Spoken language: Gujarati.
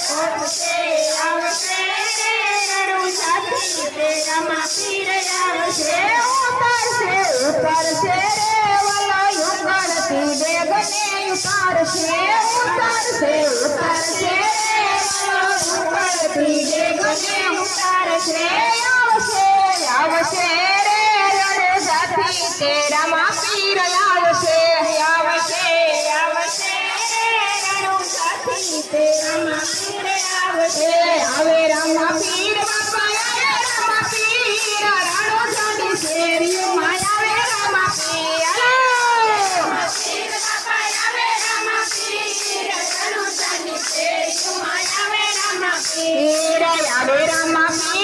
આવશે આવશે રણુ સાથી તેરામાં પીર આવશે ઉતરશે ઉતરશે રે વલો યુગળતી ડેગને ઉતારશે ઉતરશે ઉતરશે રે વલો યુગળતી ડેગને ઉતારશે આવશે આવશે રે રણુ સાથી તેરામાં પીર આવશે આવશે આવશે રણુ સાથી તેરામાં પીર આવશે આવે રામા પીર બાપા આવે રામા પીર રણુ સાથી શેરીઓમાં આવે રામા પીર રામા પીર બાપા આવે રામા પીર રણુ સાથી શેરીઓમાં આવે રામા પીર આવે રામા પીર